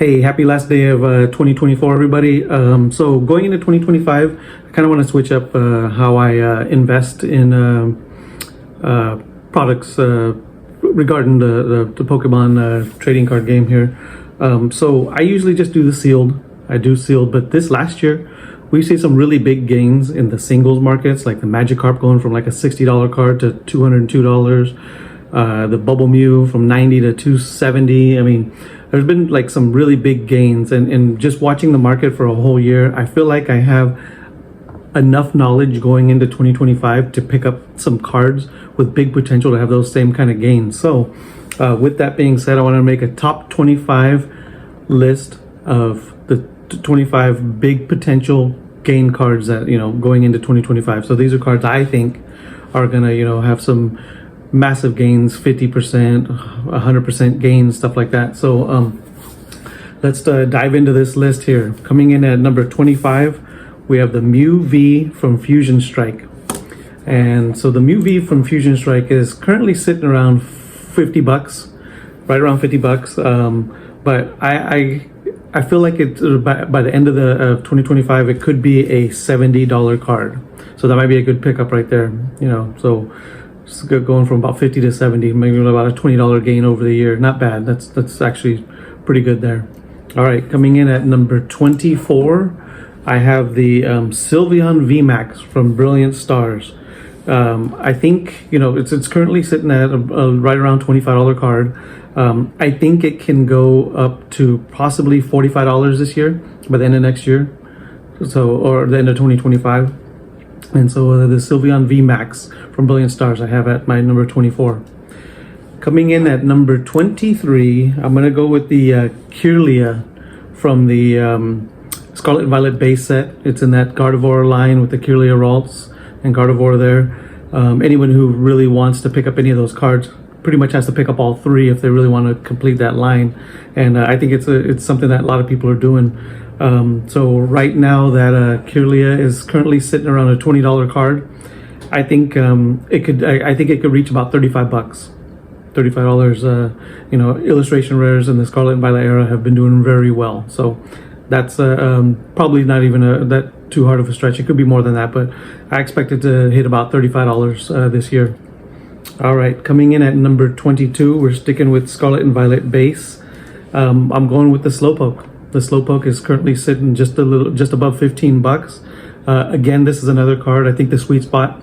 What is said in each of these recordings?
Hey, happy last day of 2024, everybody. So going into 2025, I kind of want to switch up how I invest in products regarding the Pokemon trading card game here. So I usually just do the sealed. I do sealed, but this last year, we see some really big gains in the singles markets, like the Magikarp going from like a $60 card to $202. The Bubble Mew from 90 to 270. I mean, there's been like some really big gains, and just watching the market for a whole year, I feel like I have enough knowledge going into 2025 to pick up some cards with big potential to have those same kind of gains. So with that being said, I want to make a top 25 list of the 25 big potential gain cards that, going into 2025. So these are cards I think are gonna, have some massive gains, 50%, 100% gains, stuff like that. So let's dive into this list here. Coming in at number 25, we have the Mew V from Fusion Strike. And so the Mew V from Fusion Strike is currently sitting around 50 bucks, right around 50 bucks. But I feel like it by the end of the 2025, it could be a $70 card. So that might be a good pickup right there, so it's going from about 50 to 70, maybe about a $20 gain over the year. Not bad. That's actually pretty good there. All right, coming in at number 24, I have the Sylveon VMAX from Brilliant Stars. I think it's currently sitting at right around $25 card. I think it can go up to possibly $45 this year by the end of next year, or the end of 2025. And so the Sylveon VMAX from Brilliant Stars I have at my number 24. Coming in at number 23, I'm going to go with the Kirlia from the Scarlet and Violet base set. It's in that Gardevoir line with the Kirlia Ralts and Gardevoir there. Anyone who really wants to pick up any of those cards pretty much has to pick up all three if they really want to complete that line. And I think it's something that a lot of people are doing. So right now that Kirlia is currently sitting around a $20 card. I think it could reach about 35 bucks. $35. Illustration rares in the Scarlet and Violet era have been doing very well. So that's probably not even that too hard of a stretch. It could be more than that, but I expect it to hit about $35 this year. All right, coming in at number 22, we're sticking with Scarlet and Violet base. I'm going with the Slowpoke. The Slowpoke is currently sitting just above 15 bucks. Again, this is another card. I think the sweet spot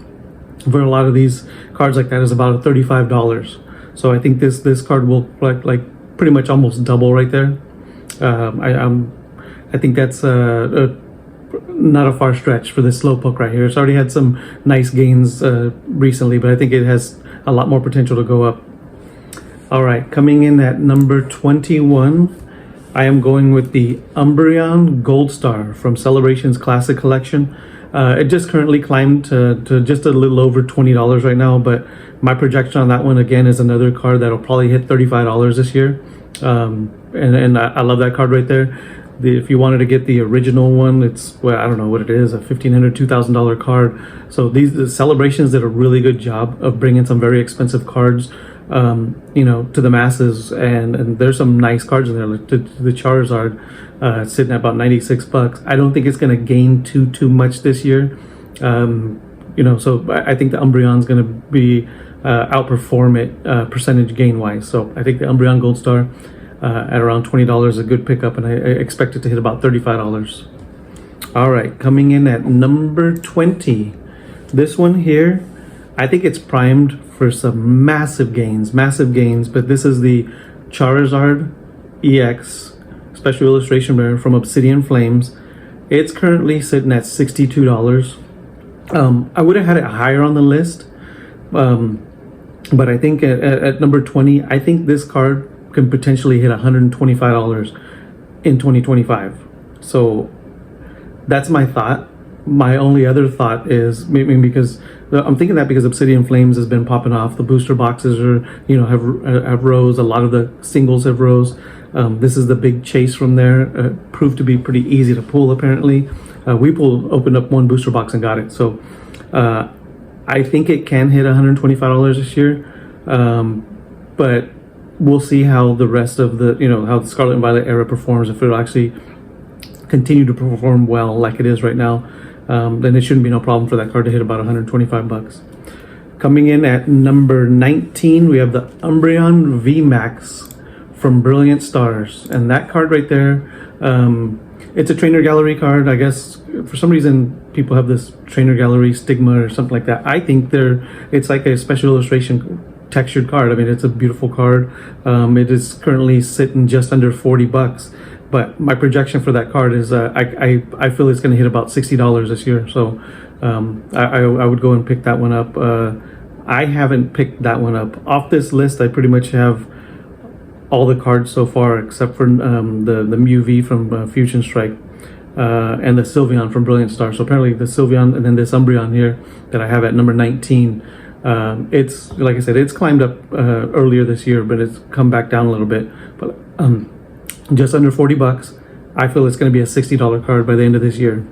for a lot of these cards like that is about $35. So I think this card will like pretty much almost double right there. I think that's not a far stretch for this Slowpoke right here. It's already had some nice gains recently, but I think it has a lot more potential to go up. All right, coming in at number 21, I am going with the Umbreon Gold Star from Celebration's Classic Collection. It just currently climbed to just a little over $20 right now, but my projection on that one again is another card that'll probably hit $35 this year. And I love that card right there. If you wanted to get the original one, it's, well, I don't know what it is, a $1,500, $2,000 card. So the Celebrations did a really good job of bringing some very expensive cards to the masses, and there's some nice cards in there. Like the Charizard sitting at about 96 bucks. I don't think it's going to gain too much this year. So I think the Umbreon's going to be outperform it percentage gain wise. So I think the Umbreon Gold Star at around $20 is a good pickup, and I expect it to hit about $35. All right, coming in at number 20, this one here, I think it's primed for some massive gains, but this is the Charizard EX Special Illustration Rare from Obsidian Flames. It's currently sitting at $62. I would have had it higher on the list, but I think at number 20, I think this card can potentially hit $125 in 2025. So that's my thought. My only other thought is maybe because I'm thinking that because Obsidian Flames has been popping off, the booster boxes are have rows. A lot of the singles have rows. This is the big chase from there. Proved to be pretty easy to pull apparently. We opened up one booster box and got it. So I think it can hit $125 this year. But we'll see how the rest of the, how the Scarlet and Violet era performs. If it'll actually continue to perform well like it is right now, then it shouldn't be no problem for that card to hit about 125 bucks. Coming in at number 19, we have the Umbreon VMAX from Brilliant Stars. And that card right there, it's a trainer gallery card. I guess for some reason people have this trainer gallery stigma or something like that. I think it's like a special illustration textured card. I mean, it's a beautiful card. It is currently sitting just under 40 bucks. But my projection for that card is I feel it's going to hit about $60 this year. So I would go and pick that one up. I haven't picked that one up. Off this list, I pretty much have all the cards so far except for the Mew V from Fusion Strike and the Sylveon from Brilliant Star. So apparently the Sylveon and then this Umbreon here that I have at number 19. It's, like I said, it's climbed up earlier this year, but it's come back down a little bit. But just under 40 bucks. I feel it's going to be a $60 card by the end of this year.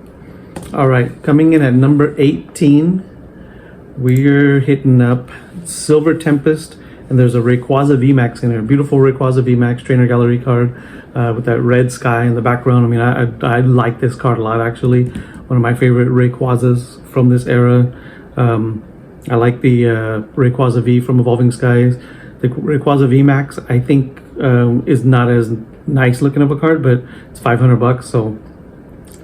All right, coming in at number 18, we're hitting up Silver Tempest, and there's a Rayquaza VMAX in there. Beautiful Rayquaza VMAX trainer gallery card with that red sky in the background. I mean, I like this card a lot, actually. One of my favorite Rayquazas from this era. I like the Rayquaza V from Evolving Skies. The Rayquaza VMAX, I think, is not as nice looking of a card, but it's 500 bucks. So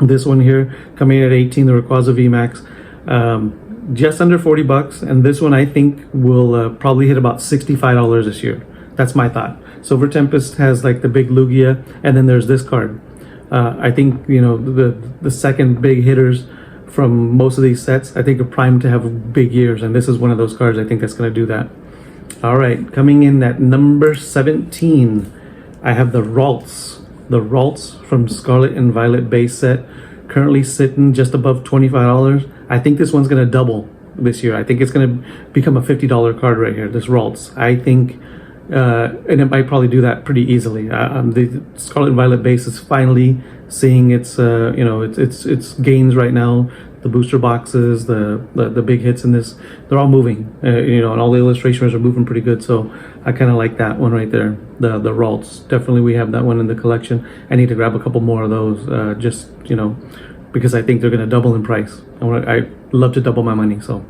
this one here coming in at 18, the Rayquaza VMAX, just under 40 bucks. And this one I think will probably hit about $65 this year. That's my thought. Silver Tempest has like the big Lugia, and then there's this card. I think, the second big hitters from most of these sets, I think are primed to have big years, and this is one of those cards I think that's going to do that. All right, coming in at number 17, I have the Ralts from Scarlet and Violet base set, currently sitting just above $25. I think this one's going to double this year. I think it's going to become a $50 card right here, this Ralts. I think, and it might probably do that pretty easily. The Scarlet and Violet base is finally seeing its gains right now. The booster boxes, the big hits in this, they're all moving, and all the illustrations are moving pretty good. So I kind of like that one right there, the Ralts. Definitely we have that one in the collection. I need to grab a couple more of those, just, because I think they're going to double in price. I love to double my money. So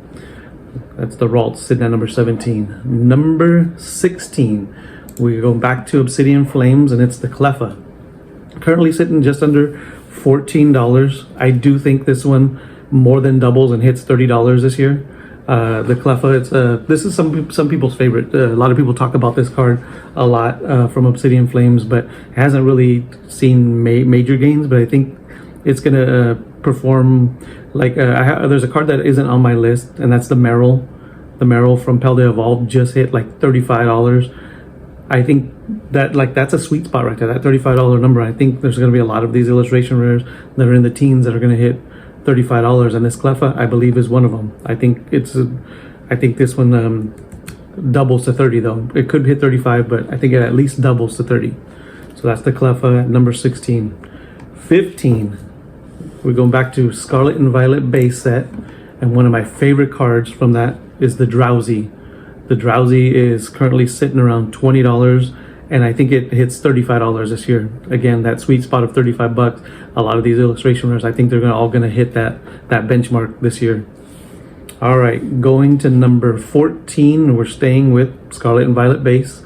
that's the Ralts sitting at number 17. Number 16, we're going back to Obsidian Flames, and it's the Cleffa. Currently sitting just under $14. I do think this one more than doubles and hits $30 this year. The Cleffa, this is some people's favorite. A lot of people talk about this card a lot from Obsidian Flames, but it hasn't really seen major gains. But I think it's gonna perform like there's a card that isn't on my list, and that's the Meryl. The Meryl from Paldea Evolved just hit like $35. I think that that's a sweet spot right there, that $35 number. I think there's going to be a lot of these illustration rares that are in the teens that are going to hit $35, and this Cleffa, I believe, is one of them. I think this one doubles to 30 though. It could hit 35, but I think it at least doubles to 30. So that's the Cleffa at number 16. 15, we're going back to Scarlet and Violet base set, and one of my favorite cards from that is the Drowsy. The Drowsy is currently sitting around $20, and I think it hits $35 this year. Again, that sweet spot of 35 bucks. A lot of these illustration rares, I think they're all going to hit that benchmark this year. All right, going to number 14, we're staying with Scarlet and Violet base,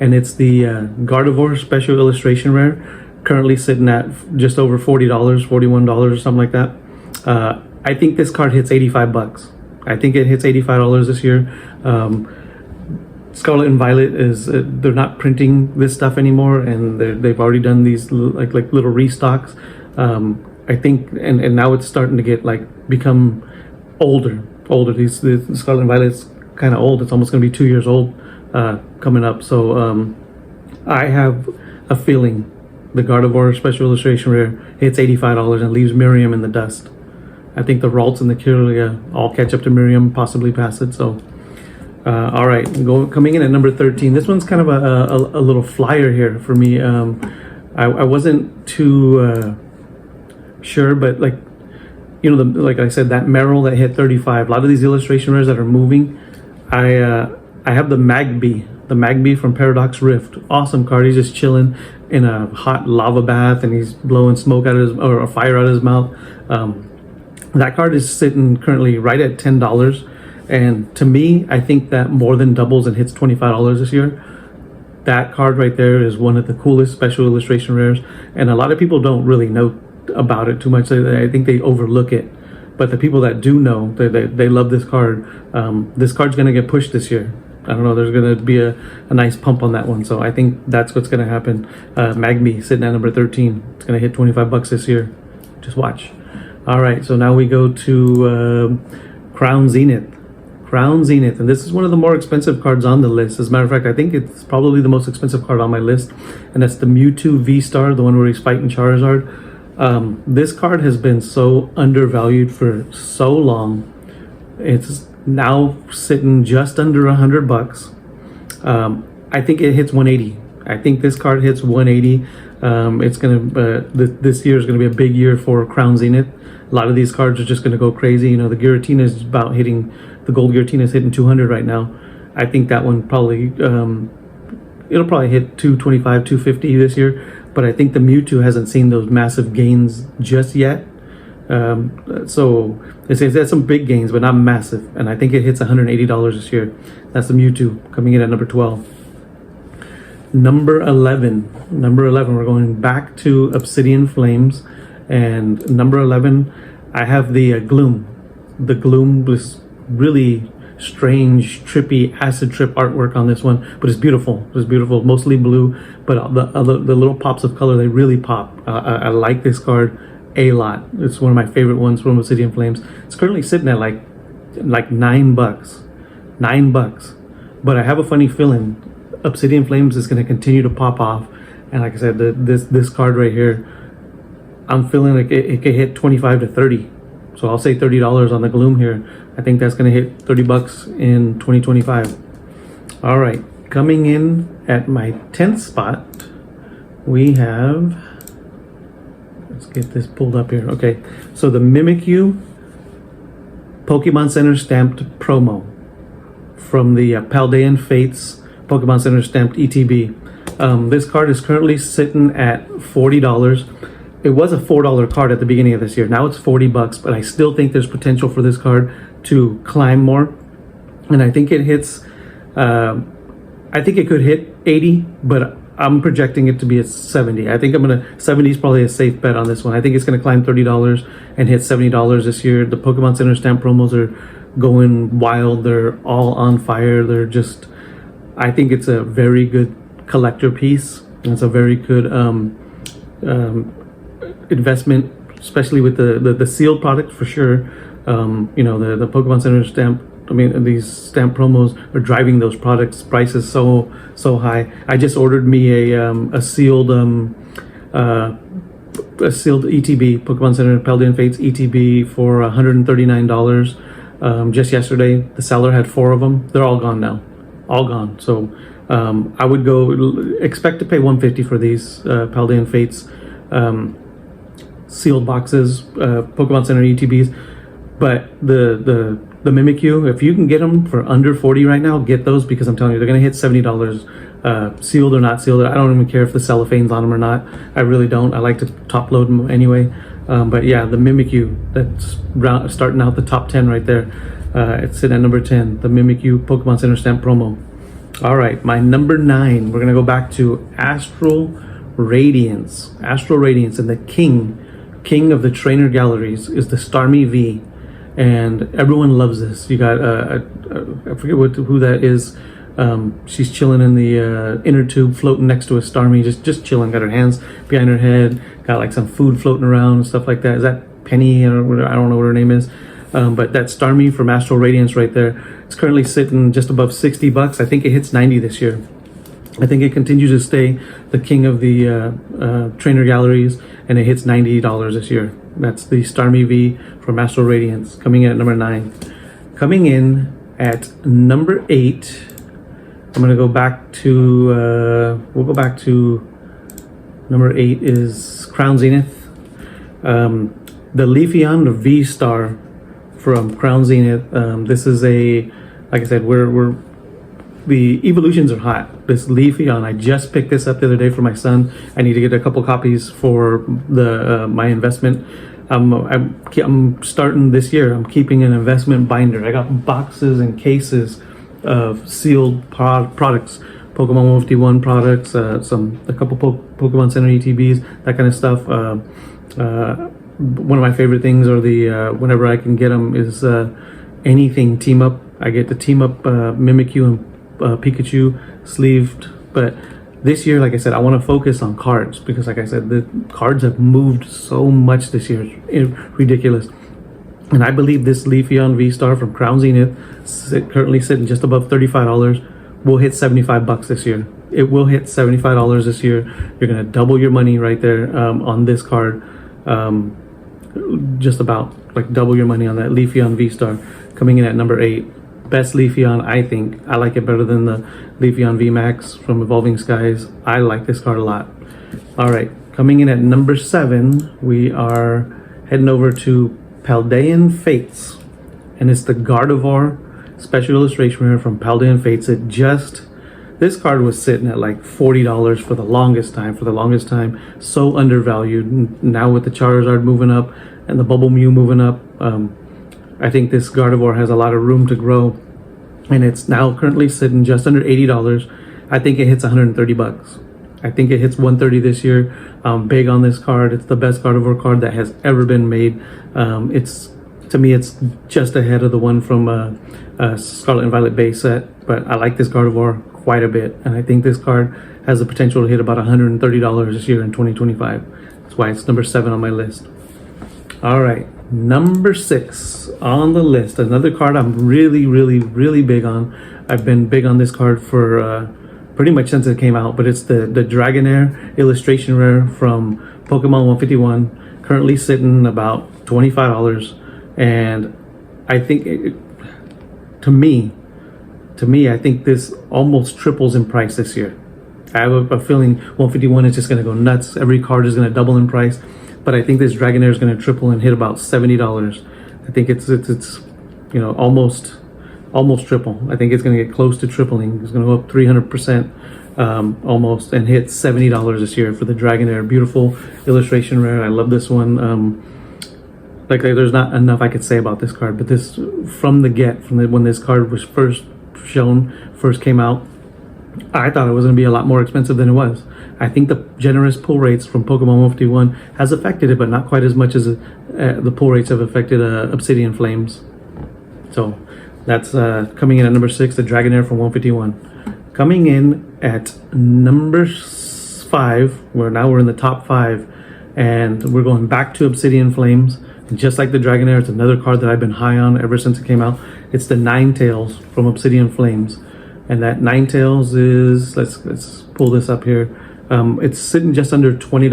and it's the Gardevoir Special Illustration Rare, currently sitting at just over $40, $41 or something like that. I think this card hits 85 bucks. I think it hits $85 this year. Scarlet and Violet is they're not printing this stuff anymore, and they've already done these like little restocks. I think, and now it's starting to get become older. The Scarlet and Violet's kind of old. It's almost going to be 2 years old coming up. So I have a feeling the Gardevoir Special Illustration Rare hits $85 and leaves Miriam in the dust. I think the Ralts and the Kirlia all catch up to Miriam, possibly pass it. So, all right, coming in at number 13. This one's kind of a little flyer here for me. I wasn't too sure, but like I said, that Meryl that hit 35. A lot of these illustration rares that are moving, I have the Magby from Paradox Rift. Awesome card. He's just chilling in a hot lava bath and he's blowing smoke out of his, or a fire out of his mouth. That card is sitting currently right at $10. And to me, I think that more than doubles and hits $25 this year. That card right there is one of the coolest special illustration rares. And a lot of people don't really know about it too much. I think they overlook it. But the people that do know, they love this card. This card's going to get pushed this year. I don't know, there's going to be a nice pump on that one. So I think that's what's going to happen. Magby sitting at number 13. It's going to hit $25 this year. Just watch. All right, so now we go to Crown Zenith. Crown Zenith, and this is one of the more expensive cards on the list. As a matter of fact, I think it's probably the most expensive card on my list. And that's the Mewtwo V-Star, the one where he's fighting Charizard. This card has been so undervalued for so long. It's now sitting just under $100. I think it hits 180. I think this card hits 180. It's gonna this year is gonna be a big year for Crown Zenith. A lot of these cards are just gonna go crazy. You know, the Giratina is about hitting, the gold Giratina is hitting 200 right now. I think that one probably it'll probably hit 225, 250 this year. But I think the Mewtwo hasn't seen those massive gains just yet. So it says that's some big gains, but not massive. And I think it hits $180 this year. That's the Mewtwo coming in at number 12. Number 11, we're going back to Obsidian Flames. And number 11, I have the Gloom. The Gloom was really strange, trippy, acid trip artwork on this one, but it's beautiful. It's beautiful, mostly blue, but the little pops of color, they really pop. I like this card a lot. It's one of my favorite ones from Obsidian Flames. It's currently sitting at like $9, $9. But I have a funny feeling Obsidian Flames is going to continue to pop off. And like I said, this card right here, I'm feeling like it could hit 25 to 30. So I'll say $30 on the Gloom here. I think that's going to hit $30 in 2025. All right, coming in at my 10th spot, we have, let's get this pulled up here. Okay, so the Mimikyu Pokemon Center stamped promo from the Paldean Fates Pokemon Center stamped ETB. This card is currently sitting at $40. It was a $4 card at the beginning of this year. Now it's $40, but I still think there's potential for this card to climb more. And I think it hits, I think it could hit 80, but I'm projecting it to be at 70. I think 70 is probably a safe bet on this one. I think it's going to climb $30 and hit $70 this year. The Pokemon Center stamp promos are going wild. They're all on fire. They're just, I think it's a very good collector piece. It's a very good investment, especially with the sealed product for sure. You know, the Pokemon Center stamp, I mean, these stamp promos are driving those products prices so high. I just ordered me a sealed ETB, Pokemon Center Paldean Fates ETB for $139 just yesterday. The seller had 4 of them. They're all gone now, all gone. So I would expect to pay $150 for these Paldean Fates sealed boxes, Pokemon Center ETBs. But the Mimikyu, if you can get them for under 40 right now, get those, because I'm telling you, they're going to hit $70, sealed or not sealed. I don't even care if the cellophane's on them or not. I really don't. I like to top load them anyway. But yeah, the Mimikyu, that's starting out the top 10 right there. It's sitting at number 10, the Mimikyu Pokemon Center stamp promo. All right, my number 9, we're going to go back to Astral Radiance. Astral Radiance, and the king of the trainer galleries is the Starmie V. And everyone loves this. You got I forget who that is. She's chilling in the inner tube, floating next to a Starmie, just chilling. Got her hands behind her head. Got like some food floating around and stuff like that. Is that Penny? I don't know what her name is. But that Starmie from Astral Radiance right there, it's currently sitting just above $60. I think it hits 90 this year. I think it continues to stay the king of the trainer galleries, and it hits $90 this year. That's the Starmie V from Astral Radiance, coming in at number 9. Coming in at number 8, I'm gonna go back to we'll go back to number 8 is Crown Zenith. The Leafeon V-Star from Crown Zenith. This is like I said, we're the evolutions are hot. This Leafeon, I just picked this up the other day for my son. I need to get a couple copies for the my investment. I'm starting this year. I'm keeping an investment binder. I got boxes and cases of sealed products, Pokemon 151 products, a couple Pokemon Center ETBs, that kind of stuff. One of my favorite things are the whenever I can get them is anything team up. I get the team up Mimikyu and Pikachu sleeved, but this year, like I said, I want to focus on cards because, like I said, the cards have moved so much this year. It's ridiculous. And I believe this Leafeon V-Star from Crown Zenith, currently sitting just above $35, will hit $75 this year. It will hit $75 this year. You're going to double your money right there on this card. Just about like double your money on that Leafeon V-Star, coming in at number 8. Best Leafeon, I think. I like it better than the Leafeon VMAX from Evolving Skies. I like this card a lot. All right, coming in at number 7, we are heading over to Paldean Fates, and it's the Gardevoir special illustration rare from Paldean Fates. This card was sitting at like $40 for the longest time. So undervalued. Now with the Charizard moving up and the Bubble Mew moving up, I think this Gardevoir has a lot of room to grow, and it's now currently sitting just under $80. I think it hits $130. I think it hits $130 this year. Big on this card. It's the best Gardevoir card that has ever been made. To me, it's just ahead of the one from Scarlet and Violet base set, but I like this Gardevoir quite a bit, and I think this card has the potential to hit about $130 this year in 2025. That's why it's number 7 on my list. All right, number 6 on the list, another card I'm really big on. I've been big on this card for pretty much since it came out, but it's the Dragonair illustration rare from Pokemon 151, currently sitting about $25, and I think to me, I think this almost triples in price this year. I have a feeling 151 is just going to go nuts. Every card is going to double in price, but I think this Dragonair is going to triple and hit about $70. I think it's almost triple. I think it's going to get close to tripling. It's going to go up 300% almost and hit $70 this year for the Dragonair. Beautiful illustration rare. I love this one. There's not enough I could say about this card, but this when this card was first came out, I thought it was going to be a lot more expensive than it was. I think the generous pull rates from Pokemon 151 has affected it, but not quite as much as the pull rates have affected Obsidian Flames. So that's coming in at number 6, the Dragonair from 151. Coming in at number 5, we're in the top 5, and we're going back to Obsidian Flames. And just like the Dragonair, it's another card that I've been high on ever since it came out. It's the Ninetales from Obsidian Flames, and that Ninetales is let's pull this up here. It's sitting just under $20.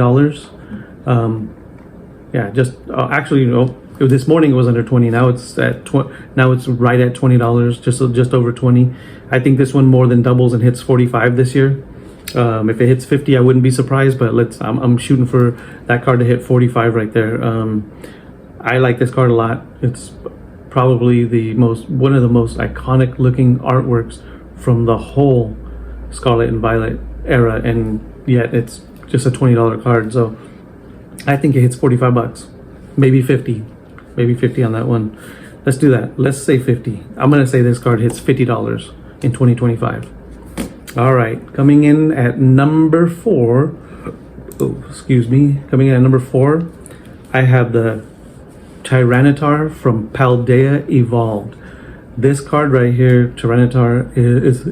This morning it was under 20. Now it's now it's right at $20, just over 20. I think this one more than doubles and hits 45 this year. If it hits 50, I wouldn't be surprised, but I'm shooting for that card to hit 45 right there. I like this card a lot. It's probably one of the most iconic looking artworks from the whole Scarlet and Violet era, and yet it's just a $20 card. So I think it hits $45, maybe 50 on that one. Let's do that. Let's say 50. I'm gonna say this card hits $50 in 2025. All right, coming in at number 4. Coming in at number 4, I have the Tyranitar from Paldea Evolved. This card right here, Tyranitar, is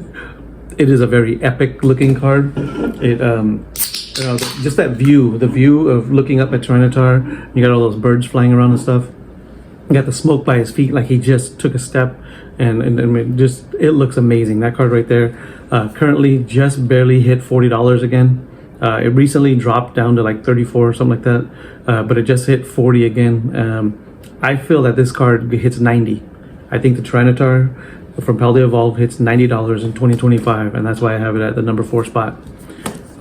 a very epic looking card. Just that view, the view of looking up at Tyranitar, you got all those birds flying around and stuff. You got the smoke by his feet, like he just took a step, and it looks amazing. That card right there, currently just barely hit $40 again. It recently dropped down to like 34 or something like that, but it just hit 40 again. I feel that this card hits 90. I think the Tyranitar from Paldea Evolved hits $90 in 2025, and that's why I have it at the number 4 spot.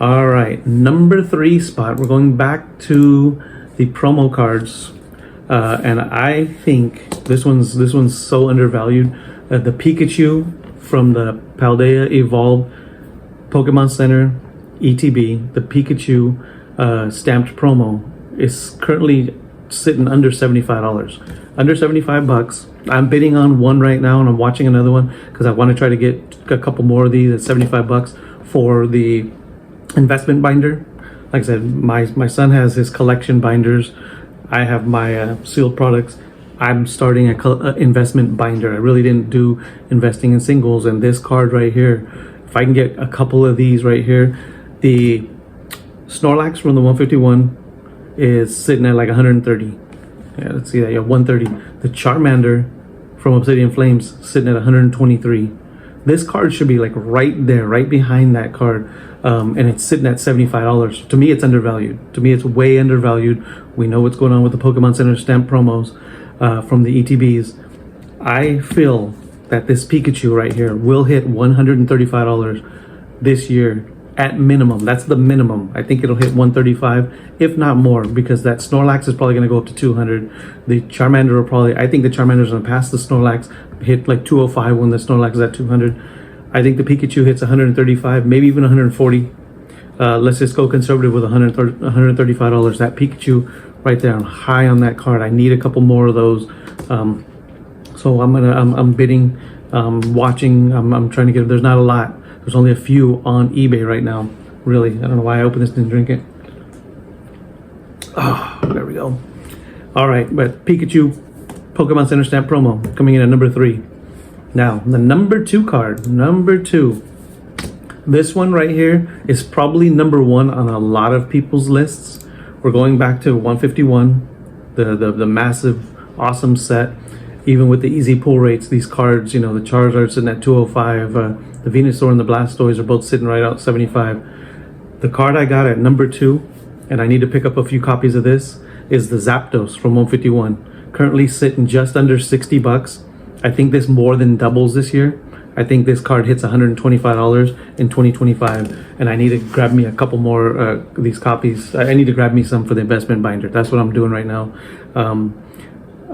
All right, number 3 spot. We're going back to the promo cards, and I think this one's so undervalued. The Pikachu from the Paldea Evolved Pokemon Center ETB, the Pikachu stamped promo is currently sitting under $75. Under 75 bucks. I'm bidding on one right now, and I'm watching another one because I want to try to get a couple more of these at 75 bucks for the investment binder. Like I said, my son has his collection binders. I have my sealed products. I'm starting a investment binder. I really didn't do investing in singles, and this card right here, if I can get a couple of these right here, the Snorlax from the 151 is sitting at like 130. Yeah, let's see that. Yeah, 130. The Charmander from Obsidian Flames sitting at 123. This card should be like right there, right behind that card, and it's sitting at $75. To me, it's undervalued. To me, it's way undervalued. We know what's going on with the Pokemon Center stamp promos from the ETBs. I feel that this Pikachu right here will hit $135 this year at minimum. That's the minimum. I think it'll hit 135, if not more, because that Snorlax is probably going to go up to 200. The Charmander will probably, I think the Charmander is going to pass the Snorlax, hit like 205 when the Snorlax is at 200. I think the Pikachu hits 135, maybe even 140. Let's just go conservative with $135. That Pikachu right there, I'm high on that card. I need a couple more of those. So I'm bidding, watching. I'm trying to get. There's not a lot. There's only a few on eBay right now. Really, I don't know why I opened this and didn't drink it. Oh, there we go. All right, but Pikachu Pokemon Center stamp promo coming in at number 3. Now the number 2 card, number 2. This one right here is probably number 1 on a lot of people's lists. We're going back to 151, the massive, awesome set. Even with the easy pull rates, these cards, you know, the Charizard sitting at 205, the Venusaur and the Blastoise are both sitting right out 75. The card I got at number 2, and I need to pick up a few copies of this, is the Zapdos from 151. Currently sitting just under 60 bucks. I think this more than doubles this year. I think this card hits $125 in 2025, and I need to grab me a couple more of these copies. I need to grab me some for the investment binder. That's what I'm doing right now.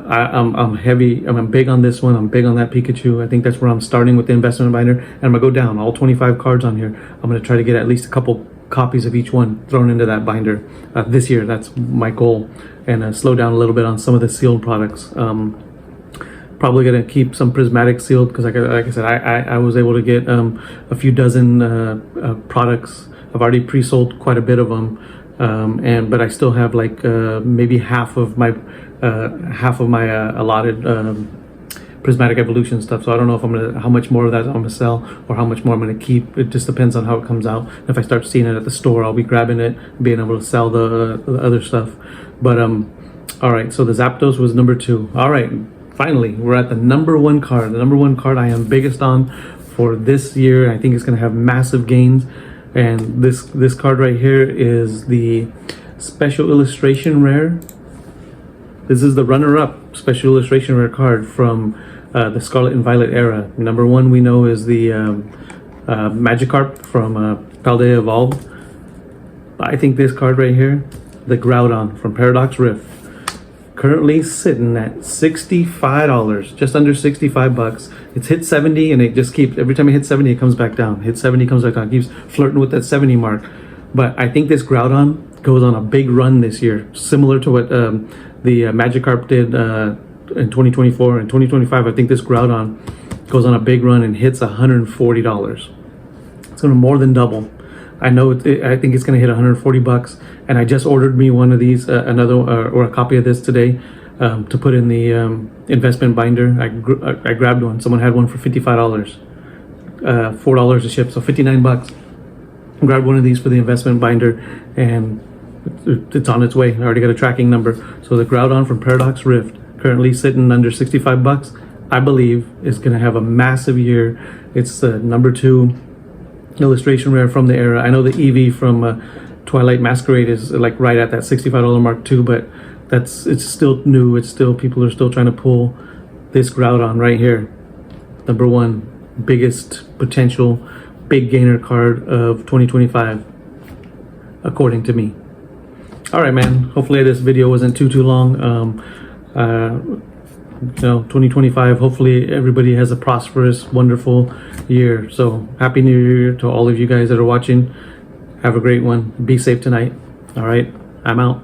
I'm heavy. I'm big on this one. I'm big on that Pikachu. I think that's where I'm starting with the investment binder, and I'm gonna go down all 25 cards on here. I'm gonna try to get at least a couple copies of each one thrown into that binder this year. That's my goal, and slow down a little bit on some of the sealed products. Probably gonna keep some prismatic sealed because, like I said, I was able to get a few dozen products. I've already pre-sold quite a bit of them, but I still have like maybe half of my allotted prismatic evolution stuff. So I don't know if how much more of that I'm gonna sell or how much more I'm gonna keep. It just depends on how it comes out. If I start seeing it at the store, I'll be grabbing it, being able to sell the other stuff. But all right. So the Zapdos was number 2. All right. Finally, we're at the number 1 card. The number 1 card I am biggest on for this year. I think it's gonna have massive gains. And this card right here is the special illustration rare. This is the runner-up special illustration rare card from the Scarlet and Violet era. Number 1 we know is the Magikarp from Paldea Evolved. I think this card right here, the Groudon from Paradox Rift, currently sitting at $65, just under 65 bucks. It's hit 70, and it just keeps, every time it hits 70, it comes back down. Hit 70, comes back down. It keeps flirting with that 70 mark. But I think this Groudon goes on a big run this year, similar to what the Magikarp did in 2024 and 2025. I think this Groudon goes on a big run and hits $140. It's going to more than double. I know I think it's going to hit 140 bucks, and I just ordered me one of these, or a copy of this today, to put in the investment binder. I grabbed one. Someone had one for $55, $4 to ship, so 59 bucks. Grabbed one of these for the investment binder, and it's on its way. I already got a tracking number. So the Groudon from Paradox Rift, currently sitting under 65 bucks, I believe is going to have a massive year. It's the number 2 illustration rare from the era. I know the Eevee from Twilight Masquerade is like right at that $65 mark too, but it's still new. It's still, people are still trying to pull this Groudon right here. Number 1, biggest potential big gainer card of 2025, according to me. All right, man. Hopefully this video wasn't too long. 2025. Hopefully everybody has a prosperous, wonderful year. So happy New Year to all of you guys that are watching. Have a great one. Be safe tonight. All right, I'm out.